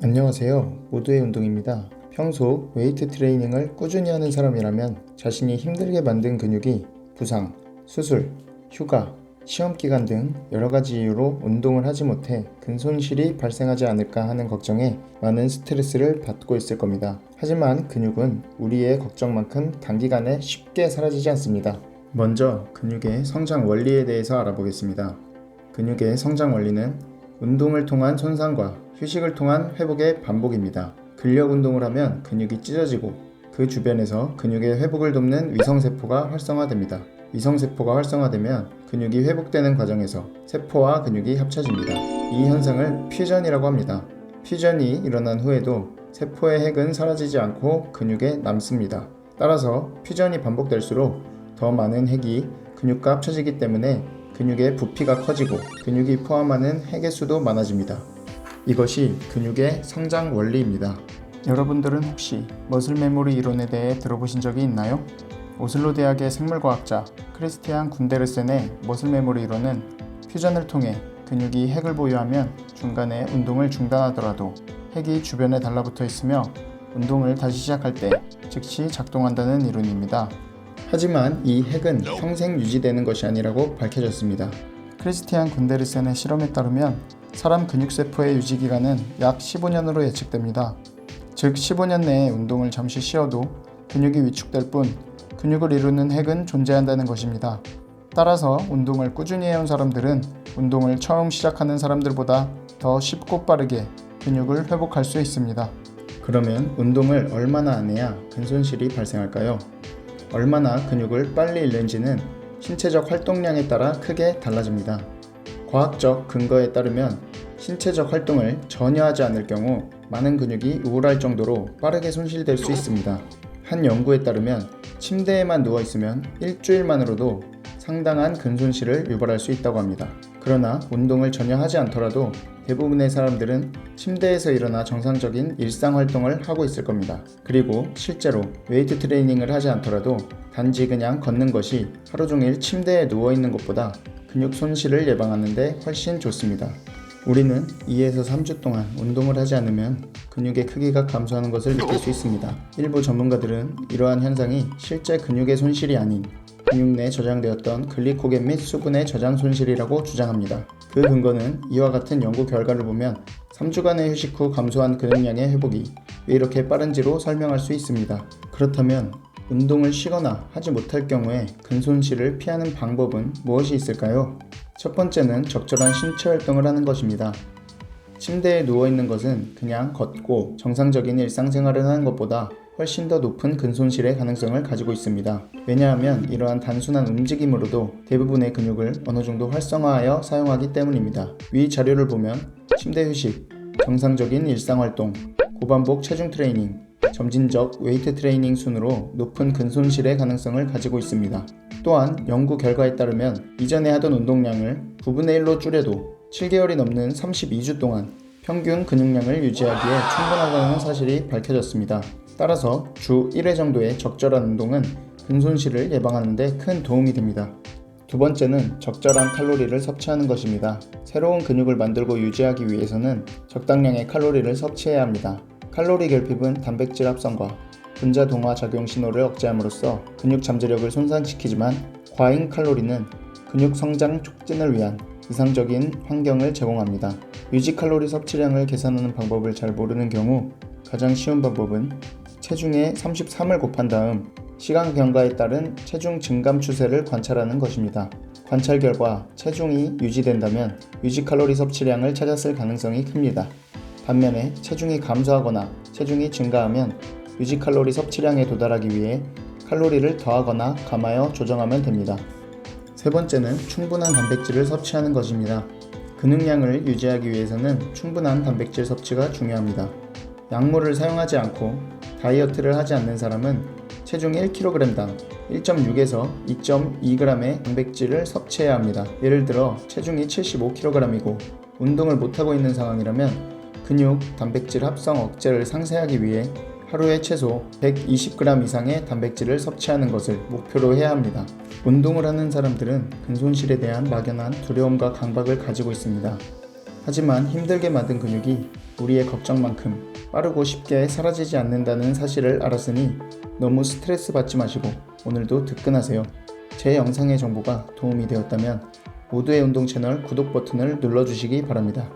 안녕하세요. 모두의 운동입니다. 평소 웨이트 트레이닝을 꾸준히 하는 사람이라면 자신이 힘들게 만든 근육이 부상, 수술, 휴가, 시험 기간 등 여러 가지 이유로 운동을 하지 못해 근손실이 발생하지 않을까 하는 걱정에 많은 스트레스를 받고 있을 겁니다. 하지만 근육은 우리의 걱정만큼 단기간에 쉽게 사라지지 않습니다. 먼저 근육의 성장 원리에 대해서 알아보겠습니다. 근육의 성장 원리는 운동을 통한 손상과 휴식을 통한 회복의 반복입니다. 근력 운동을 하면 근육이 찢어지고 그 주변에서 근육의 회복을 돕는 위성세포가 활성화됩니다. 위성세포가 활성화되면 근육이 회복되는 과정에서 세포와 근육이 합쳐집니다. 이 현상을 퓨전이라고 합니다. 퓨전이 일어난 후에도 세포의 핵은 사라지지 않고 근육에 남습니다. 따라서 퓨전이 반복될수록 더 많은 핵이 근육과 합쳐지기 때문에 근육의 부피가 커지고 근육이 포함하는 핵의 수도 많아집니다. 이것이 근육의 성장 원리입니다. 여러분들은 혹시 머슬 메모리 이론에 대해 들어보신 적이 있나요? 오슬로 대학의 생물과학자 크리스티안 군데르센의 머슬 메모리 이론은 퓨전을 통해 근육이 핵을 보유하면 중간에 운동을 중단하더라도 핵이 주변에 달라붙어 있으며 운동을 다시 시작할 때 즉시 작동한다는 이론입니다. 하지만 이 핵은 평생 유지되는 것이 아니라고 밝혀졌습니다. 크리스티안 군데르센의 실험에 따르면 사람 근육세포의 유지기간은 약 15년으로 예측됩니다. 즉 15년 내에 운동을 잠시 쉬어도 근육이 위축될 뿐 근육을 이루는 핵은 존재한다는 것입니다. 따라서 운동을 꾸준히 해온 사람들은 운동을 처음 시작하는 사람들보다 더 쉽고 빠르게 근육을 회복할 수 있습니다. 그러면 운동을 얼마나 안 해야 근손실이 발생할까요? 얼마나 근육을 빨리 잃는지는 신체적 활동량에 따라 크게 달라집니다. 과학적 근거에 따르면 신체적 활동을 전혀 하지 않을 경우 많은 근육이 우울할 정도로 빠르게 손실될 수 있습니다. 한 연구에 따르면 침대에만 누워있으면 일주일만으로도 상당한 근손실을 유발할 수 있다고 합니다. 그러나 운동을 전혀 하지 않더라도 대부분의 사람들은 침대에서 일어나 정상적인 일상활동을 하고 있을 겁니다. 그리고 실제로 웨이트 트레이닝을 하지 않더라도 단지 그냥 걷는 것이 하루 종일 침대에 누워있는 것보다 근육 손실을 예방하는 데 훨씬 좋습니다. 우리는 2에서 3주 동안 운동을 하지 않으면 근육의 크기가 감소하는 것을 느낄 수 있습니다. 일부 전문가들은 이러한 현상이 실제 근육의 손실이 아닌 근육 내에 저장되었던 글리코겐 및 수분의 저장 손실이라고 주장합니다. 그 근거는 이와 같은 연구 결과를 보면 3주간의 휴식 후 감소한 근육량의 회복이 왜 이렇게 빠른지로 설명할 수 있습니다. 그렇다면 운동을 쉬거나 하지 못할 경우에 근손실을 피하는 방법은 무엇이 있을까요? 첫 번째는 적절한 신체 활동을 하는 것입니다. 침대에 누워있는 것은 그냥 걷고 정상적인 일상생활을 하는 것보다 훨씬 더 높은 근손실의 가능성을 가지고 있습니다. 왜냐하면 이러한 단순한 움직임으로도 대부분의 근육을 어느 정도 활성화하여 사용하기 때문입니다. 위 자료를 보면 침대 휴식, 정상적인 일상활동, 고반복 체중 트레이닝, 점진적 웨이트 트레이닝 순으로 높은 근손실의 가능성을 가지고 있습니다. 또한 연구 결과에 따르면 이전에 하던 운동량을 9분의 1로 줄여도 7개월이 넘는 32주 동안 평균 근육량을 유지하기에 충분하다는 사실이 밝혀졌습니다. 따라서 주 1회 정도의 적절한 운동은 근손실을 예방하는 데 큰 도움이 됩니다. 두 번째는 적절한 칼로리를 섭취하는 것입니다. 새로운 근육을 만들고 유지하기 위해서는 적당량의 칼로리를 섭취해야 합니다. 칼로리 결핍은 단백질 합성과 분자 동화 작용 신호를 억제함으로써 근육 잠재력을 손상시키지만 과잉 칼로리는 근육 성장 촉진을 위한 이상적인 환경을 제공합니다. 유지 칼로리 섭취량을 계산하는 방법을 잘 모르는 경우 가장 쉬운 방법은 체중의 33을 곱한 다음 시간 경과에 따른 체중 증감 추세를 관찰하는 것입니다. 관찰 결과 체중이 유지된다면 유지 칼로리 섭취량을 찾았을 가능성이 큽니다. 반면에 체중이 감소하거나 체중이 증가하면 유지 칼로리 섭취량에 도달하기 위해 칼로리를 더하거나 감하여 조정하면 됩니다. 세 번째는 충분한 단백질을 섭취하는 것입니다. 근육량을 유지하기 위해서는 충분한 단백질 섭취가 중요합니다. 약물을 사용하지 않고 다이어트를 하지 않는 사람은 체중 1kg당 1.6에서 2.2g의 단백질을 섭취해야 합니다. 예를 들어 체중이 75kg이고 운동을 못하고 있는 상황이라면 근육 단백질 합성 억제를 상쇄하기 위해 하루에 최소 120g 이상의 단백질을 섭취하는 것을 목표로 해야 합니다. 운동을 하는 사람들은 근손실에 대한 막연한 두려움과 강박을 가지고 있습니다. 하지만 힘들게 만든 근육이 우리의 걱정만큼 빠르고 쉽게 사라지지 않는다는 사실을 알았으니 너무 스트레스 받지 마시고 오늘도 득근하세요. 제 영상의 정보가 도움이 되었다면 모두의 운동 채널 구독 버튼을 눌러주시기 바랍니다.